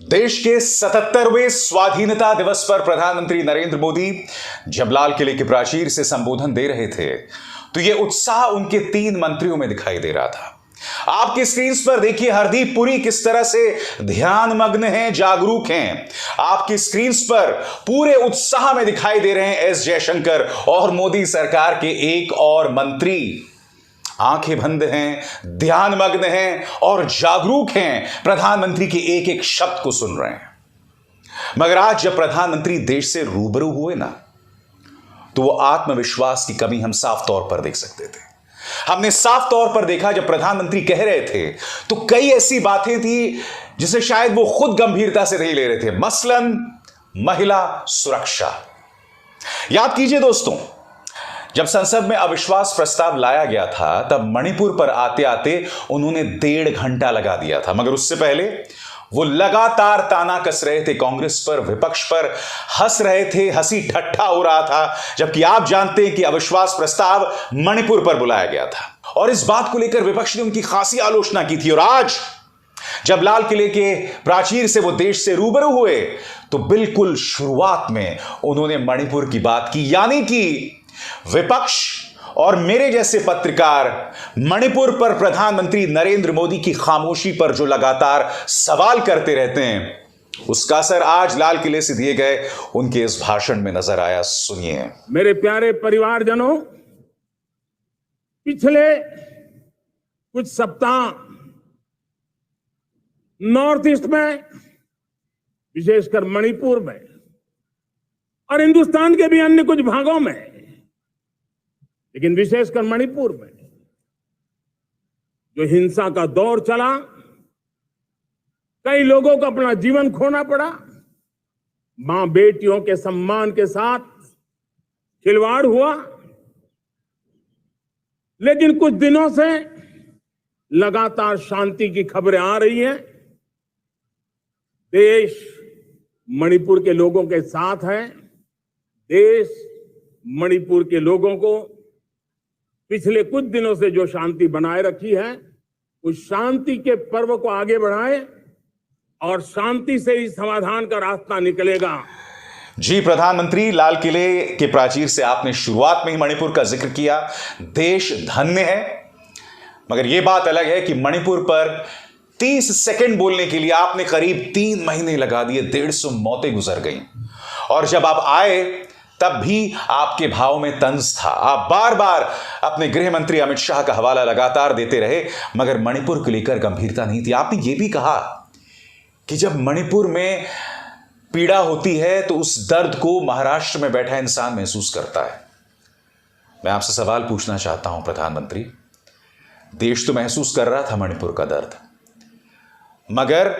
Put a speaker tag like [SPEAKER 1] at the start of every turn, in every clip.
[SPEAKER 1] देश के 77वें स्वाधीनता दिवस पर प्रधानमंत्री नरेंद्र मोदी जब लाल किले के प्राचीर से संबोधन दे रहे थे तो यह उत्साह उनके 3 मंत्रियों में दिखाई दे रहा था। आपकी स्क्रीन पर देखिए हरदीप पुरी किस तरह से ध्यानमग्न हैं, जागरूक हैं। आपकी स्क्रीन पर पूरे उत्साह में दिखाई दे रहे हैं एस जयशंकर और मोदी सरकार के एक और मंत्री आंखें बंद हैं, ध्यानमग्न हैं और जागरूक हैं, प्रधानमंत्री के एक एक शब्द को सुन रहे हैं। मगर आज जब प्रधानमंत्री देश से रूबरू हुए ना, तो वो आत्मविश्वास की कमी हम साफ तौर पर देख सकते थे। हमने साफ तौर पर देखा जब प्रधानमंत्री कह रहे थे तो कई ऐसी बातें थी जिसे शायद वो खुद गंभीरता से नहीं ले रहे थे, मसलन महिला सुरक्षा। याद कीजिए दोस्तों, जब संसद में अविश्वास प्रस्ताव लाया गया था तब मणिपुर पर आते आते उन्होंने 1.5 घंटा लगा दिया था। मगर उससे पहले वो लगातार ताना कस रहे थे कांग्रेस पर, विपक्ष पर, हंस रहे थे, हंसी ठट्ठा हो रहा था, जबकि आप जानते हैं कि अविश्वास प्रस्ताव मणिपुर पर बुलाया गया था और इस बात को लेकर विपक्ष ने उनकी खासी आलोचना की थी। और आज जब लाल किले के प्राचीर से वो देश से रूबरू हुए तो बिल्कुल शुरुआत में उन्होंने मणिपुर की बात की, यानी कि विपक्ष और मेरे जैसे पत्रकार मणिपुर पर प्रधानमंत्री नरेंद्र मोदी की खामोशी पर जो लगातार सवाल करते रहते हैं, उसका असर आज लाल किले से दिए गए उनके इस भाषण में नजर आया। सुनिए।
[SPEAKER 2] मेरे प्यारे परिवारजनों, पिछले कुछ सप्ताह नॉर्थ ईस्ट में, विशेषकर मणिपुर में और हिंदुस्तान के भी अन्य कुछ भागों में, लेकिन विशेषकर मणिपुर में जो हिंसा का दौर चला, कई लोगों को अपना जीवन खोना पड़ा, मां बेटियों के सम्मान के साथ खिलवाड़ हुआ। लेकिन कुछ दिनों से लगातार शांति की खबरें आ रही हैं। देश मणिपुर के लोगों के साथ है। देश मणिपुर के लोगों को पिछले कुछ दिनों से जो शांति बनाए रखी है, उस शांति के पर्व को आगे बढ़ाए और शांति से ही समाधान का रास्ता निकलेगा।
[SPEAKER 1] जी, प्रधानमंत्री, लाल किले के प्राचीर से आपने शुरुआत में ही मणिपुर का जिक्र किया। देश धन्य है, मगर यह बात अलग है कि मणिपुर पर 30 सेकंड बोलने के लिए आपने करीब 3 महीने लगा दिए, 150 मौतें गुजर गई। और जब आप आए तब भी आपके भाव में तंज था। आप बार बार अपने गृह मंत्री अमित शाह का हवाला लगातार देते रहे, मगर मणिपुर को लेकर गंभीरता नहीं थी। आपने यह भी कहा कि जब मणिपुर में पीड़ा होती है तो उस दर्द को महाराष्ट्र में बैठा इंसान महसूस करता है। मैं आपसे सवाल पूछना चाहता हूं प्रधानमंत्री, देश तो महसूस कर रहा था मणिपुर का दर्द, मगर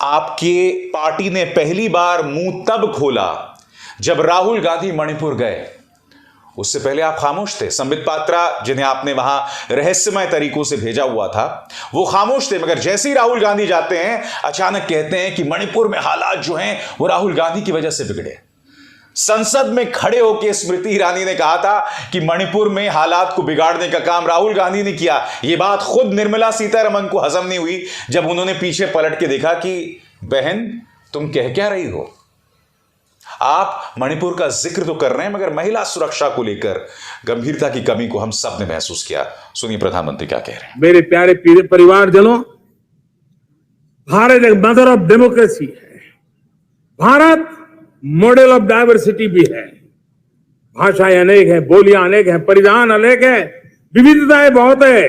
[SPEAKER 1] आपके पार्टी ने पहली बार मुंह तब खोला जब राहुल गांधी मणिपुर गए। उससे पहले आप खामोश थे। संबित पात्रा, जिन्हें आपने वहां रहस्यमय तरीकों से भेजा हुआ था, वो खामोश थे, मगर जैसे ही राहुल गांधी जाते हैं अचानक कहते हैं कि मणिपुर में हालात जो हैं वो राहुल गांधी की वजह से बिगड़े। संसद में खड़े होकर स्मृति ईरानी ने कहा था कि मणिपुर में हालात को बिगाड़ने का काम राहुल गांधी ने किया। यह बात खुद निर्मला सीतारमण को हजम नहीं हुई जब उन्होंने पीछे पलट के देखा कि बहन तुम कह क्या रही हो। आप मणिपुर का जिक्र तो कर रहे हैं, मगर महिला सुरक्षा को लेकर गंभीरता की कमी को हम सब ने महसूस किया। सुनिए प्रधानमंत्री क्या कह रहे हैं।
[SPEAKER 2] मेरे प्यारे परिवारजनों, भारत एक मदर ऑफ डेमोक्रेसी है। भारत मॉडल ऑफ डाइवर्सिटी भी है। भाषाएं अनेक हैं, बोलियां अनेक हैं, परिधान अनेक है, विविधताएं बहुत है।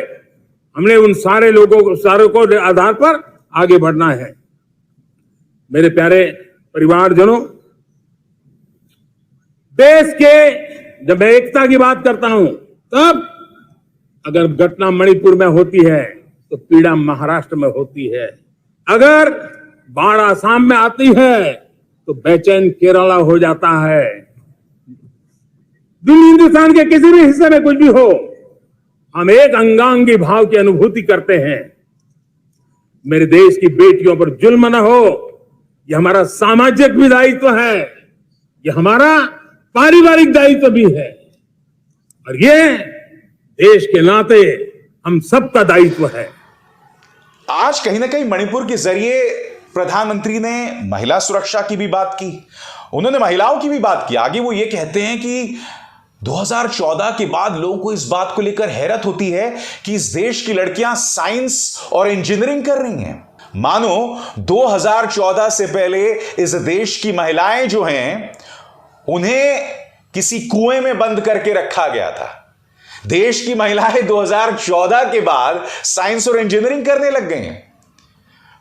[SPEAKER 2] हमने उन सारे लोगों को आधार पर आगे बढ़ना है। मेरे प्यारे परिवारजनों, देश के जब मैं एकता की बात करता हूं, तब अगर घटना मणिपुर में होती है तो पीड़ा महाराष्ट्र में होती है। अगर बाढ़ आसाम में आती है तो बेचैन केरला हो जाता है। हिंदुस्तान के किसी भी हिस्से में कुछ भी हो, हम एक अंगांगी भाव की अनुभूति करते हैं। मेरे देश की बेटियों पर जुल्म न हो, यह हमारा सामाजिक भी दायित्व है, यह हमारा पारिवारिक दायित्व भी है, और ये देश के नाते हम सबका दायित्व है।
[SPEAKER 1] आज कहीं ना कहीं मणिपुर के जरिए प्रधानमंत्री ने महिला सुरक्षा की भी बात की, उन्होंने महिलाओं की भी बात की। आगे वो ये कहते हैं कि 2014 के बाद लोगों को इस बात को लेकर हैरत होती है कि इस देश की लड़कियां साइंस और इंजीनियरिंग कर रही हैं। मानो 2014 से पहले इस देश की महिलाएं जो हैं उन्हें किसी कुएं में बंद करके रखा गया था। देश की महिलाएं 2014 के बाद साइंस और इंजीनियरिंग करने लग गई हैं।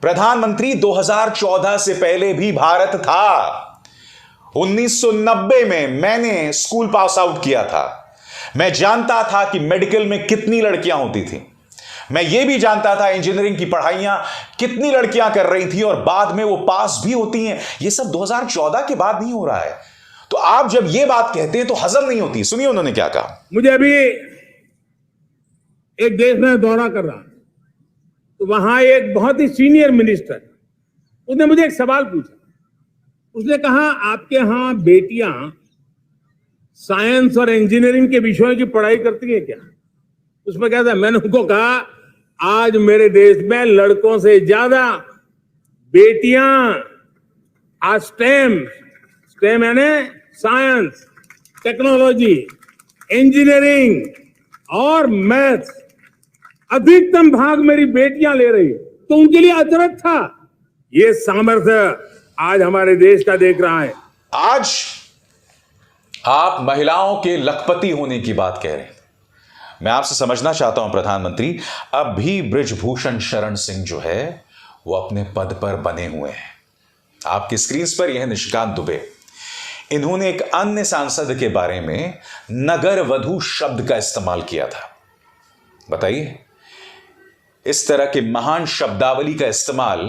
[SPEAKER 1] प्रधानमंत्री 2014 से पहले भी भारत था। 1990 में मैंने स्कूल पास आउट किया था। मैं जानता था कि मेडिकल में कितनी लड़कियां होती थी। मैं यह भी जानता था इंजीनियरिंग की पढ़ाइयां कितनी लड़कियां कर रही थी और बाद में वो पास भी होती हैं। यह सब 2014 के बाद नहीं हो रहा है। तो आप जब यह बात कहते हैं तो हजम नहीं होती। सुनिए उन्होंने क्या कहा।
[SPEAKER 2] मुझे अभी एक देश में दौरा कर रहा, तो वहां एक बहुत ही सीनियर मिनिस्टर, उसने मुझे एक सवाल पूछा। उसने कहा, आपके यहां बेटियां साइंस और इंजीनियरिंग के विषयों की पढ़ाई करती है क्या? उसमें क्या था, मैंने उनको कहा, आज मेरे देश में लड़कों से ज्यादा बेटियां आज स्टेम यानी साइंस, टेक्नोलॉजी, इंजीनियरिंग और मैथ्स, अधिकतम भाग मेरी बेटियां ले रही है। तो उनके लिए अचरज था। ये सामर्थ्य आज हमारे देश का देख रहा है।
[SPEAKER 1] आज आप महिलाओं के लखपति होने की बात कह रहे हैं। मैं आपसे समझना चाहता हूं प्रधानमंत्री, अब भी बृजभूषण शरण सिंह जो है वो अपने पद पर बने हुए हैं। आपकी स्क्रीन पर यह निशिकांत दुबे, इन्होंने एक अन्य सांसद के बारे में नगर वधू शब्द का इस्तेमाल किया था। बताइए, इस तरह के महान शब्दावली का इस्तेमाल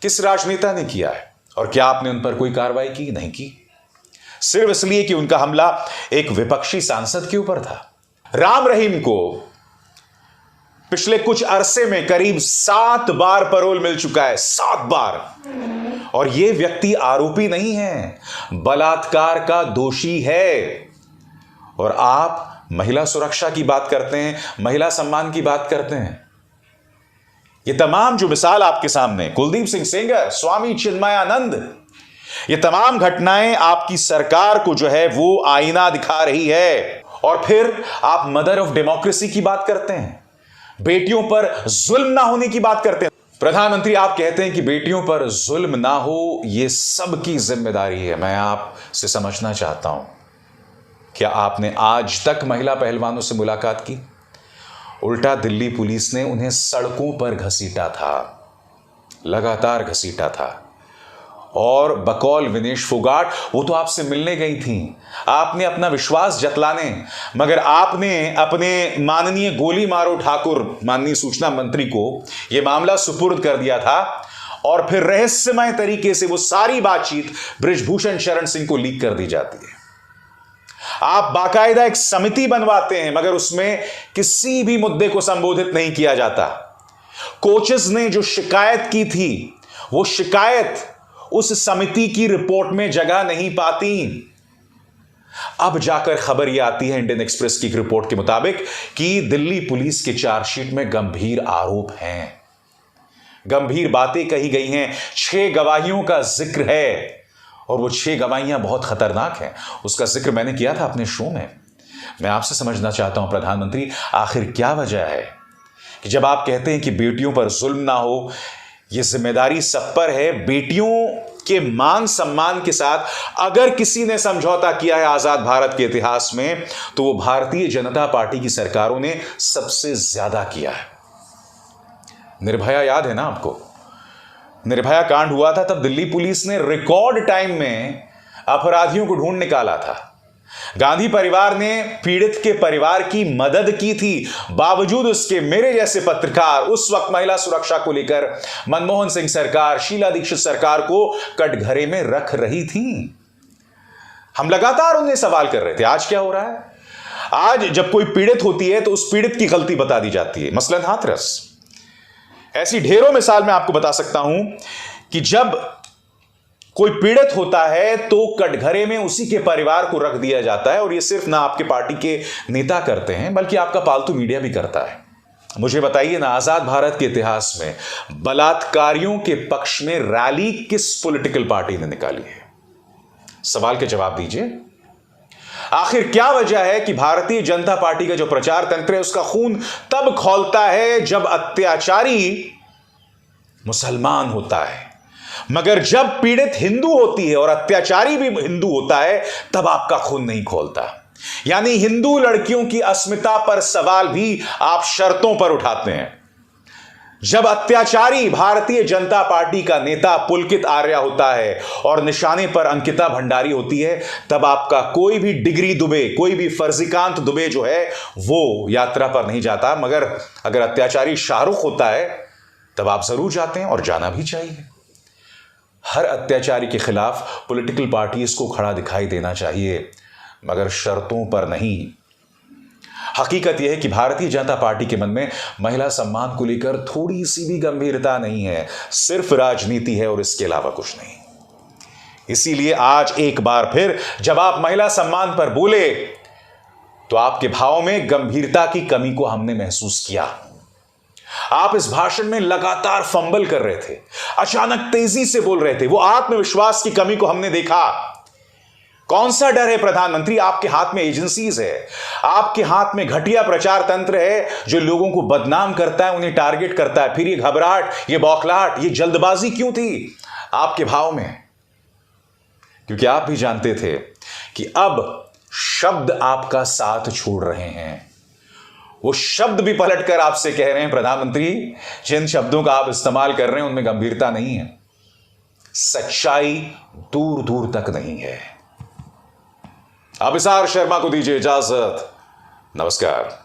[SPEAKER 1] किस राजनेता ने किया है और क्या आपने उन पर कोई कार्रवाई की? नहीं की, सिर्फ इसलिए कि उनका हमला एक विपक्षी सांसद के ऊपर था। राम रहीम को पिछले कुछ अरसे में करीब 7 बार पैरोल मिल चुका है, 7 बार। और यह व्यक्ति आरोपी नहीं है, बलात्कार का दोषी है। और आप महिला सुरक्षा की बात करते हैं, महिला सम्मान की बात करते हैं। ये तमाम जो मिसाल आपके सामने, कुलदीप सिंह सेंगर, स्वामी चिन्मयानंद, ये तमाम घटनाएं आपकी सरकार को जो है वो आईना दिखा रही है। और फिर आप मदर ऑफ डेमोक्रेसी की बात करते हैं, बेटियों पर जुल्म ना होने की बात करते हैं। प्रधानमंत्री, आप कहते हैं कि बेटियों पर जुल्म ना हो, यह सबकी जिम्मेदारी है। मैं आपसे समझना चाहता हूं, क्या आपने आज तक महिला पहलवानों से मुलाकात की? उल्टा दिल्ली पुलिस ने उन्हें सड़कों पर घसीटा था, लगातार घसीटा था। और बकौल विनेश फोगाट, वो तो आपसे मिलने गई थी, आपने अपना विश्वास जतलाने, मगर आपने अपने माननीय गोली मारो ठाकुर, माननीय सूचना मंत्री को यह मामला सुपुर्द कर दिया था। और फिर रहस्यमय तरीके से वो सारी बातचीत बृजभूषण शरण सिंह को लीक कर दी जाती है। आप बाकायदा एक समिति बनवाते हैं, मगर उसमें किसी भी मुद्दे को संबोधित नहीं किया जाता। कोचेस ने जो शिकायत की थी, वो शिकायत उस समिति की रिपोर्ट में जगह नहीं पाती। अब जाकर खबर यह आती है इंडियन एक्सप्रेस की रिपोर्ट के मुताबिक कि दिल्ली पुलिस के चार्जशीट में गंभीर आरोप हैं, गंभीर बातें कही गई हैं। 6 गवाहियों का जिक्र है और वो 6 गवाहियां बहुत खतरनाक हैं। उसका जिक्र मैंने किया था अपने शो में। मैं आपसे समझना चाहता हूं प्रधानमंत्री, आखिर क्या वजह है कि जब आप कहते हैं कि बेटियों पर जुल्म ना हो, यह जिम्मेदारी सब पर है। बेटियों के मान सम्मान के साथ अगर किसी ने समझौता किया है आजाद भारत के इतिहास में, तो वो भारतीय जनता पार्टी की सरकारों ने सबसे ज्यादा किया है। निर्भया याद है ना आपको? निर्भया कांड हुआ था, तब दिल्ली पुलिस ने रिकॉर्ड टाइम में अपराधियों को ढूंढ निकाला था। गांधी परिवार ने पीड़ित के परिवार की मदद की थी। बावजूद उसके मेरे जैसे पत्रकार उस वक्त महिला सुरक्षा को लेकर मनमोहन सिंह सरकार, शीला दीक्षित सरकार को कटघरे में रख रही थी। हम लगातार उन्हें सवाल कर रहे थे। आज क्या हो रहा है? आज जब कोई पीड़ित होती है तो उस पीड़ित की गलती बता दी जाती है। मसलन हाथरस, ऐसी ढेरों मिसाल मैं आपको बता सकता हूं कि जब कोई पीड़ित होता है तो कटघरे में उसी के परिवार को रख दिया जाता है। और यह सिर्फ ना आपके पार्टी के नेता करते हैं, बल्कि आपका पालतू मीडिया भी करता है। मुझे बताइए ना, आजाद भारत के इतिहास में बलात्कारियों के पक्ष में रैली किस पॉलिटिकल पार्टी ने निकाली है? सवाल के जवाब दीजिए। आखिर क्या वजह है कि भारतीय जनता पार्टी का जो प्रचार तंत्र है उसका खून तब खौलता है जब अत्याचारी मुसलमान होता है, मगर जब पीड़ित हिंदू होती है और अत्याचारी भी हिंदू होता है तब आपका खून नहीं खौलता। यानी हिंदू लड़कियों की अस्मिता पर सवाल भी आप शर्तों पर उठाते हैं। जब अत्याचारी भारतीय जनता पार्टी का नेता पुलकित आर्य होता है और निशाने पर अंकिता भंडारी होती है, तब आपका कोई भी डिग्री दुबे, कोई भी फर्जिकांत दुबे जो है वो यात्रा पर नहीं जाता। मगर अगर अत्याचारी शाहरुख होता है तब आप जरूर जाते हैं, और जाना भी चाहिए। हर अत्याचारी के खिलाफ पॉलिटिकल पार्टीज को खड़ा दिखाई देना चाहिए, मगर शर्तों पर नहीं। हकीकत यह है कि भारतीय जनता पार्टी के मन में महिला सम्मान को लेकर थोड़ी सी भी गंभीरता नहीं है, सिर्फ राजनीति है और इसके अलावा कुछ नहीं। इसीलिए आज एक बार फिर जब आप महिला सम्मान पर बोले तो आपके भाव में गंभीरता की कमी को हमने महसूस किया। आप इस भाषण में लगातार फंबल कर रहे थे, अचानक तेजी से बोल रहे थे, वो आत्मविश्वास की कमी को हमने देखा। कौन सा डर है प्रधानमंत्री? आपके हाथ में एजेंसीज है, आपके हाथ में घटिया प्रचार तंत्र है जो लोगों को बदनाम करता है, उन्हें टारगेट करता है। फिर ये घबराहट, ये बौखलाहट, ये जल्दबाजी क्यों थी आपके भाव में? क्योंकि आप भी जानते थे कि अब शब्द आपका साथ छोड़ रहे हैं। वो शब्द भी पलटकर आपसे कह रहे हैं, प्रधानमंत्री जिन शब्दों का आप इस्तेमाल कर रहे हैं उनमें गंभीरता नहीं है, सच्चाई दूर दूर तक नहीं है। अभिसार शर्मा को दीजिए इजाजत। नमस्कार।